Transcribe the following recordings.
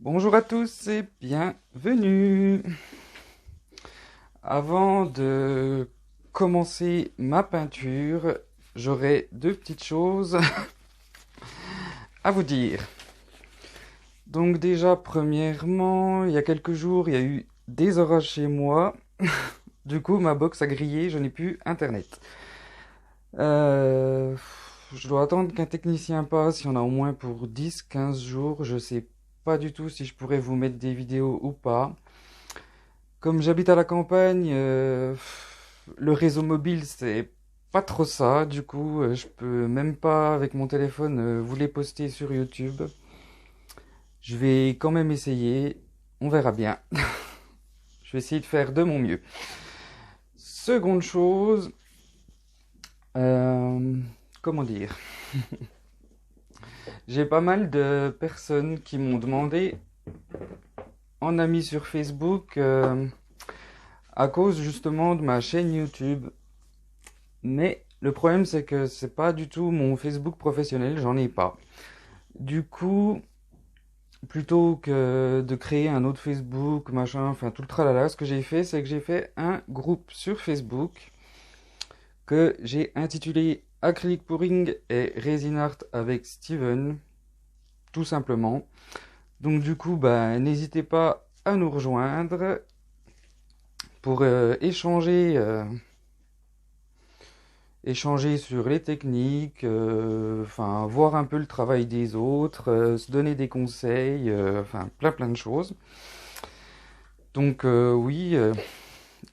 Bonjour à tous et bienvenue. Avant de commencer ma peinture, j'aurai deux petites choses à vous dire. Donc déjà, premièrement, il y a quelques jours, il y a eu des orages chez moi. Du coup, ma box a grillé, je n'ai plus internet. Euh, je dois attendre qu'un technicien passe, il y en a au moins pour 10-15 jours. Je sais pas du tout si je pourrais vous mettre des vidéos ou pas. Comme j'habite à la campagne, le réseau mobile c'est pas trop ça. Du coup, je peux même pas avec mon téléphone vous les poster sur YouTube. Je vais quand même essayer. On verra bien. Je vais essayer de faire de mon mieux. Seconde chose, euh, comment dire? J'ai pas mal de personnes qui m'ont demandé en ami sur Facebook à cause justement de ma chaîne YouTube. Mais le problème, c'est que c'est pas du tout mon Facebook professionnel, j'en ai pas. Du coup, plutôt que de créer un autre Facebook, machin, enfin tout le tralala, ce que j'ai fait, c'est que j'ai fait un groupe sur Facebook que j'ai intitulé Acrylic Pouring et Resin Art avec Steven, tout simplement. Donc du coup, bah, n'hésitez pas à nous rejoindre pour échanger sur les techniques, enfin voir un peu le travail des autres, se donner des conseils, enfin plein de choses. Donc oui,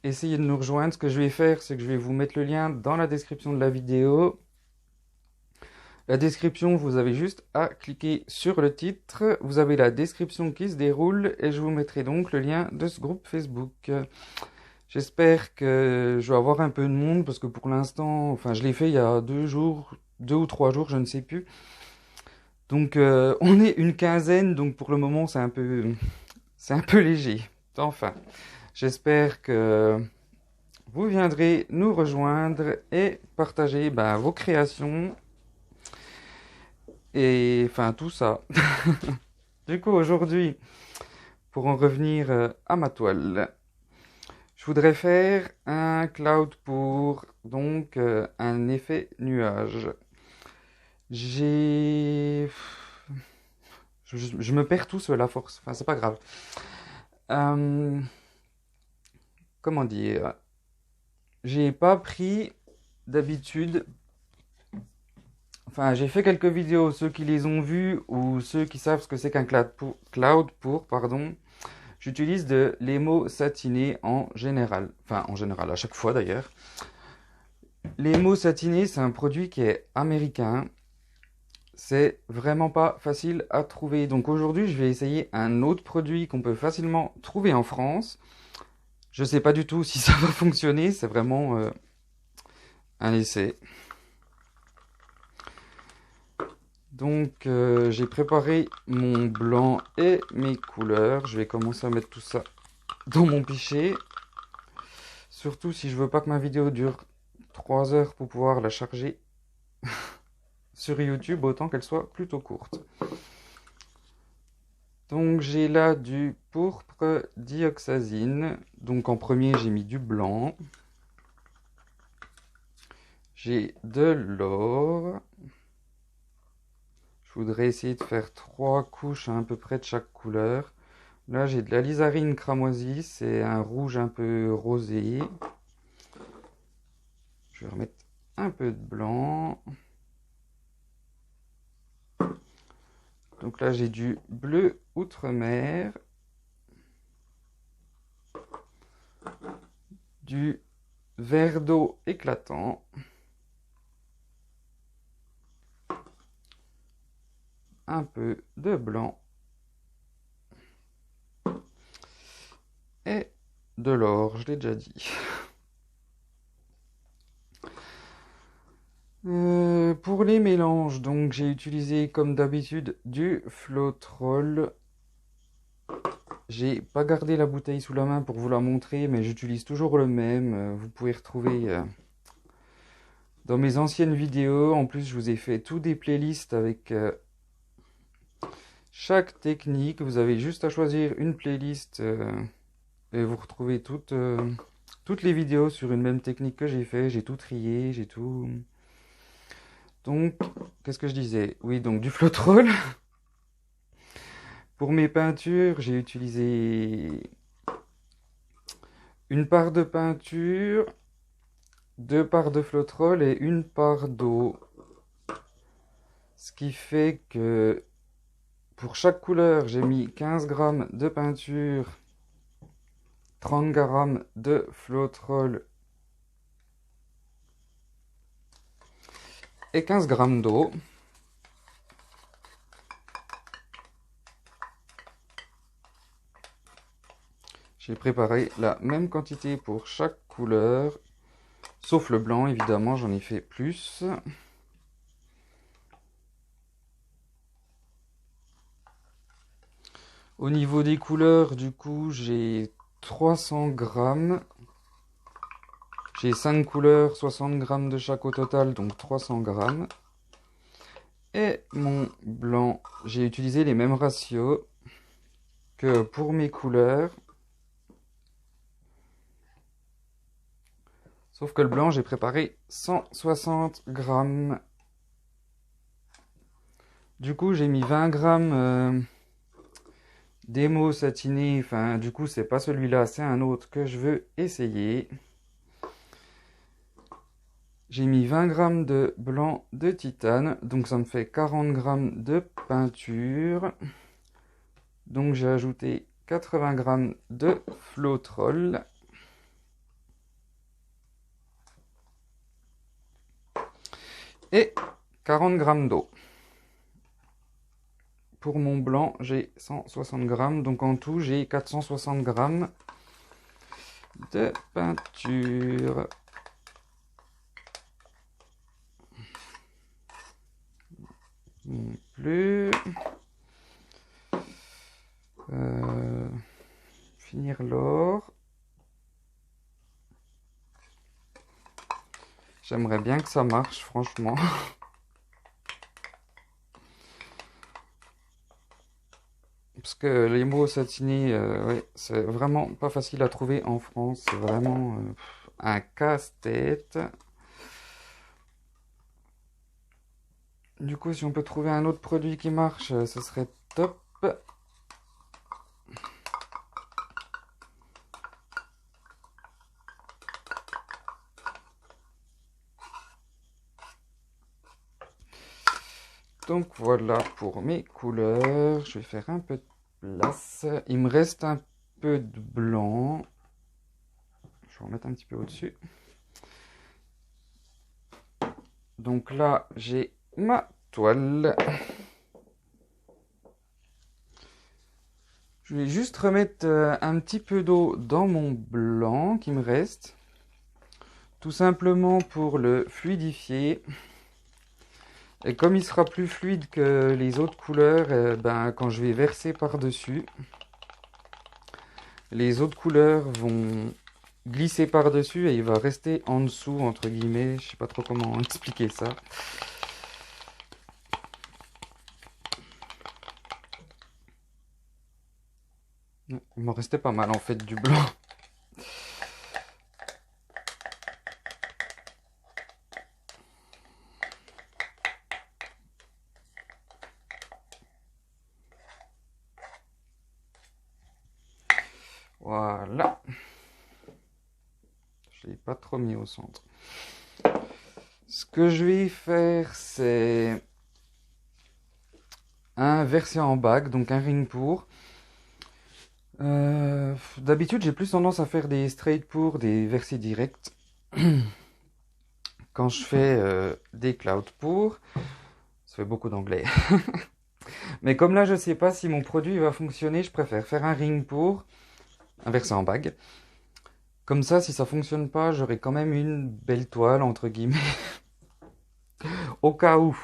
essayez de nous rejoindre. Ce que je vais faire, c'est que je vais vous mettre le lien dans la description de la vidéo. La description, vous avez juste à cliquer sur le titre. Vous avez la description qui se déroule et je vous mettrai donc le lien de ce groupe Facebook. J'espère que je vais avoir un peu de monde parce que pour l'instant, enfin, je l'ai fait il y a 2 jours, 2 ou 3 jours, je ne sais plus. Donc, on est une quinzaine, donc pour le moment, c'est un peu léger. Enfin, j'espère que vous viendrez nous rejoindre et partager ben, vos créations et enfin tout ça. Du coup, aujourd'hui, pour en revenir à ma toile. Je voudrais faire un cloud pour donc un effet nuage. J'ai... Je me perds tout seul à force. Enfin, c'est pas grave. Euh, comment dire? J'ai pas pris d'habitude. Enfin, j'ai fait quelques vidéos. Ceux qui les ont vues ou ceux qui savent ce que c'est qu'un cloud pour, pardon. J'utilise de l'émo satiné en général. Enfin, en général, à chaque fois d'ailleurs. L'émo satiné, c'est un produit qui est américain. C'est vraiment pas facile à trouver. Donc aujourd'hui, je vais essayer un autre produit qu'on peut facilement trouver en France. Je sais pas du tout si ça va fonctionner, c'est vraiment un essai. Donc j'ai préparé mon blanc et mes couleurs. Je vais commencer à mettre tout ça dans mon pichet. Surtout si je veux pas que ma vidéo dure 3 heures pour pouvoir la charger sur YouTube, autant qu'elle soit plutôt courte. Donc j'ai là du pourpre dioxazine. Donc en premier j'ai mis du blanc. J'ai de l'or. Je voudrais essayer de faire 3 couches à peu près de chaque couleur. Là j'ai de la lizarine cramoisie, c'est un rouge un peu rosé. Je vais remettre un peu de blanc. Donc là j'ai du bleu outre-mer. Du vert d'eau éclatant. Un peu de blanc. Et de l'or, je l'ai déjà dit. Pour les mélanges, donc j'ai utilisé comme d'habitude du Floetrol. J'ai pas gardé la bouteille sous la main pour vous la montrer, mais j'utilise toujours le même. Vous pouvez retrouver dans mes anciennes vidéos. En plus, je vous ai fait tous des playlists avec chaque technique, vous avez juste à choisir une playlist et vous retrouvez toutes les vidéos sur une même technique que j'ai fait. J'ai tout trié, j'ai tout. Donc, qu'est-ce que je disais? Oui, donc du Floetrol. Pour mes peintures, j'ai utilisé une part de peinture, deux parts de Floetrol et une part d'eau. Ce qui fait que pour chaque couleur, j'ai mis 15 grammes de peinture, 30 grammes de Floetrol et 15 grammes d'eau. J'ai préparé la même quantité pour chaque couleur, sauf le blanc, évidemment, j'en ai fait plus. Au niveau des couleurs, du coup, j'ai 300 grammes. J'ai 5 couleurs, 60 grammes de chaque au total, donc 300 grammes. Et mon blanc, j'ai utilisé les mêmes ratios que pour mes couleurs. Sauf que le blanc, j'ai préparé 160 grammes. Du coup, j'ai mis 20 grammes d'émaux satinés. Enfin, du coup, c'est pas celui-là, c'est un autre que je veux essayer. J'ai mis 20 grammes de blanc de titane. Donc, ça me fait 40 grammes de peinture. Donc, j'ai ajouté 80 grammes de Floetrol. Et 40 grammes d'eau. Pour mon blanc, j'ai 160 grammes. Donc en tout, j'ai 460 grammes de peinture. Non plus. Finir l'or. J'aimerais bien que ça marche, franchement. Parce que les mots satinés, ouais, c'est vraiment pas facile à trouver en France. C'est vraiment un casse-tête. Du coup, si on peut trouver un autre produit qui marche, ce serait top. Donc voilà pour mes couleurs. Je vais faire un peu de place. Il me reste un peu de blanc. Je vais en mettre un petit peu au-dessus. Donc là, j'ai ma toile. Je vais juste remettre un petit peu d'eau dans mon blanc qui me reste. Tout simplement pour le fluidifier. Et comme il sera plus fluide que les autres couleurs, ben, quand je vais verser par-dessus, les autres couleurs vont glisser par-dessus et il va rester en dessous, entre guillemets. Je sais pas trop comment expliquer ça. Il m'en restait pas mal en fait du blanc. Voilà. Je l'ai pas trop mis au centre. Ce que je vais faire, c'est un versé en bague, donc un ring pour. D'habitude, j'ai plus tendance à faire des straight pour, des versés directs. Quand je fais des cloud pour, ça fait beaucoup d'anglais. Mais comme là, je sais pas si mon produit va fonctionner, je préfère faire un ring pour, un versé en bague. Comme ça, si ça fonctionne pas, j'aurai quand même une belle toile, entre guillemets. Au cas où,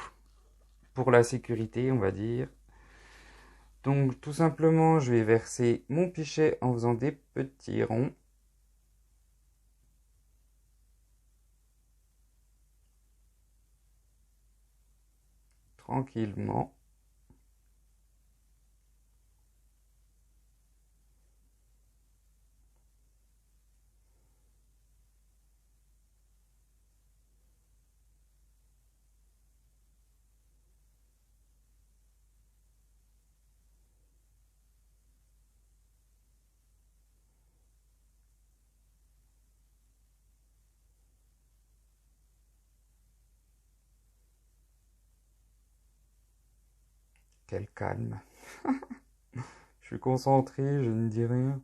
pour la sécurité, on va dire. Donc, tout simplement, je vais verser mon pichet en faisant des petits ronds. Tranquillement. Quel calme. Je suis concentré, je ne dis rien.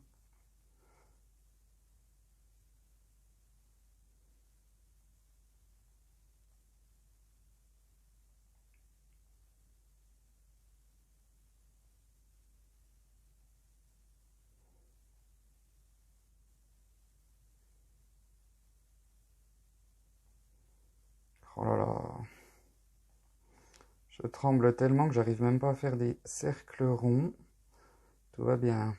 Oh là là. Je tremble tellement que j'arrive même pas à faire des cercles ronds. Tout va bien.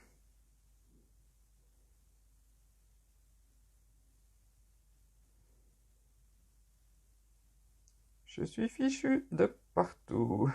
Je suis fichu de partout.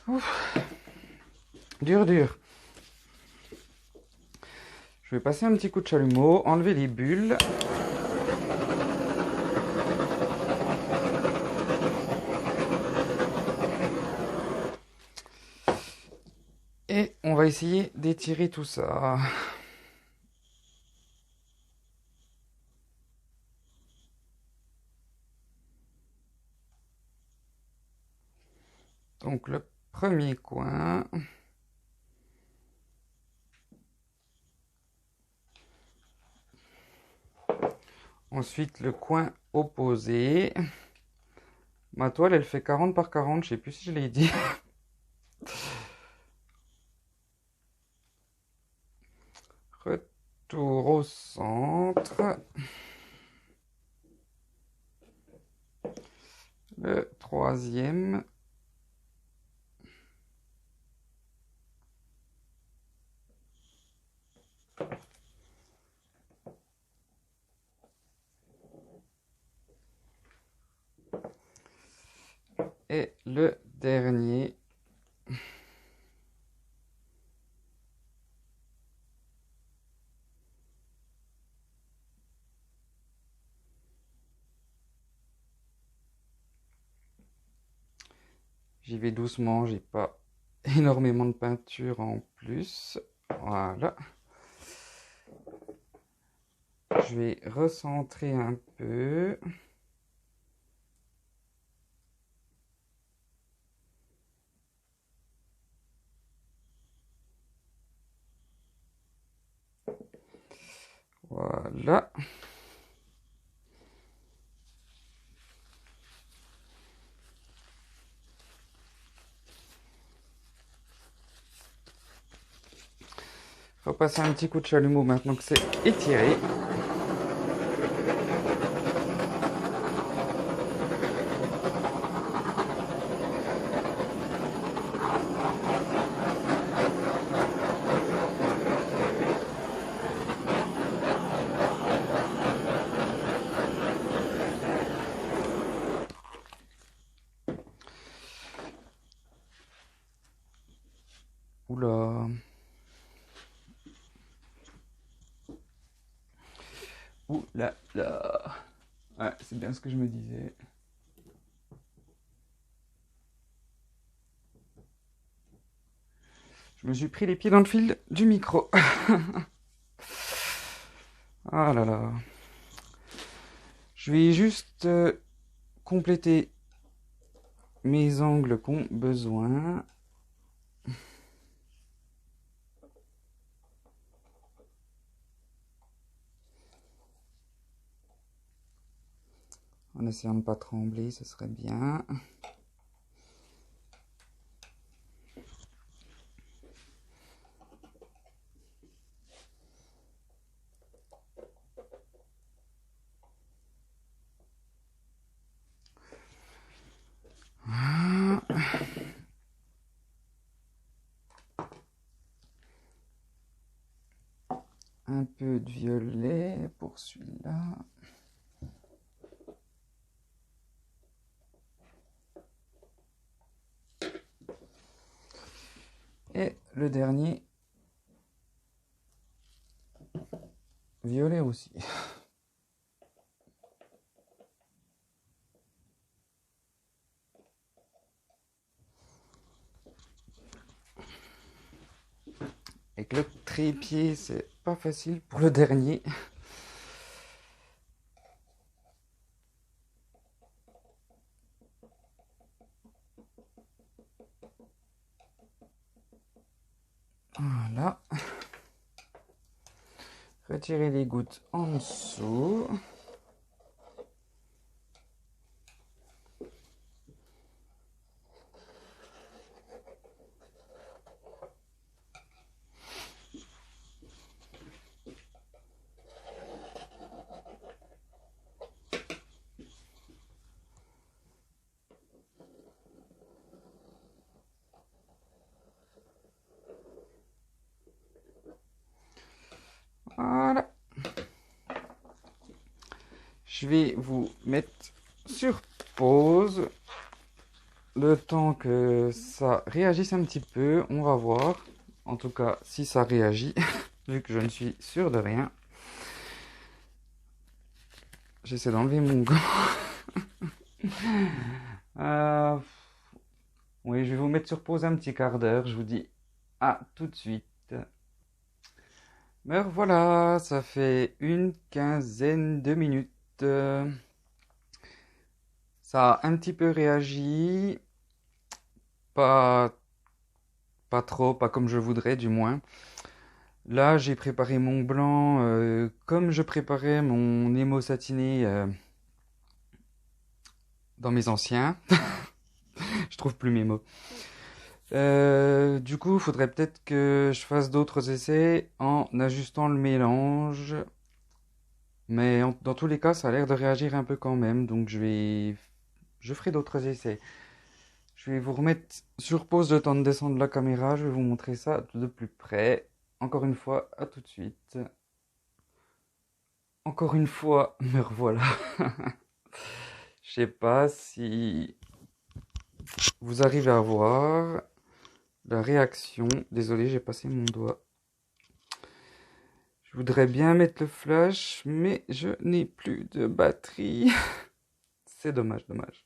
Ouf. Dur, dur. Je vais passer un petit coup de chalumeau, enlever les bulles. Et on va essayer d'étirer tout ça. Donc le premier coin. Ensuite le coin opposé. Ma toile elle fait 40 par 40, je sais plus si je l'ai dit. Retour au centre. Le troisième. Et le dernier. J'y vais doucement, j'ai pas énormément de peinture en plus. Voilà. Je vais recentrer un peu. Voilà. Repasser un petit coup de chalumeau maintenant que c'est étiré. Oula. Ouh là là. Ouais, c'est bien ce que je me disais. Je me suis pris les pieds dans le fil du micro. Ah là là. Je vais juste compléter mes angles qu'ont besoin. En essayant de ne pas trembler, ce serait bien. un peu de violet pour celui-là. Et le dernier, violet aussi. Et que le trépied, c'est pas facile pour le dernier. Voilà. Retirer les gouttes en dessous. Voilà. Je vais vous mettre sur pause le temps que ça réagisse un petit peu. On va voir. En tout cas, si ça réagit, vu que je ne suis sûr de rien. J'essaie d'enlever mon gant. Oui, je vais vous mettre sur pause un petit quart d'heure. Je vous dis à tout de suite. Mais voilà, ça fait une quinzaine de minutes. Ça a un petit peu réagi. Pas, pas trop, pas comme je voudrais du moins. Là, j'ai préparé mon blanc comme je préparais mon émo satiné dans mes anciens. Je trouve plus mes mots. Du coup, il faudrait peut-être que je fasse d'autres essais en ajustant le mélange. Mais dans tous les cas, ça a l'air de réagir un peu quand même. Donc je ferai d'autres essais. Je vais vous remettre sur pause le temps de descendre la caméra. Je vais vous montrer ça de plus près. Encore une fois, à tout de suite. Encore une fois, me revoilà. Je sais pas si vous arrivez à voir la réaction. Désolé, j'ai passé mon doigt. Je voudrais bien mettre le flash, mais je n'ai plus de batterie. C'est dommage, dommage.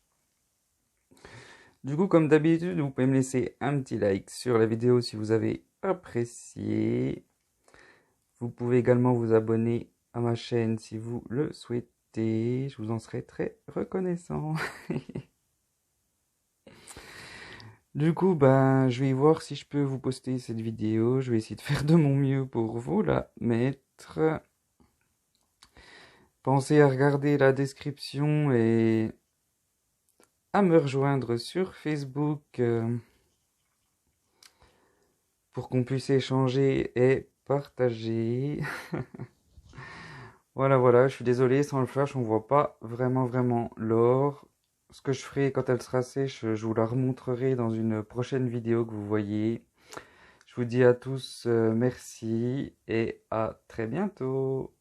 Du coup, comme d'habitude, vous pouvez me laisser un petit like sur la vidéo si vous avez apprécié. Vous pouvez également vous abonner à ma chaîne si vous le souhaitez. Je vous en serai très reconnaissant. Du coup, ben, je vais voir si je peux vous poster cette vidéo. Je vais essayer de faire de mon mieux pour vous la mettre. Pensez à regarder la description et à me rejoindre sur Facebook pour qu'on puisse échanger et partager. Voilà, je suis désolé, sans le flash, on voit pas vraiment l'or. Ce que je ferai quand elle sera sèche, je vous la remontrerai dans une prochaine vidéo que vous voyez. Je vous dis à tous merci et à très bientôt.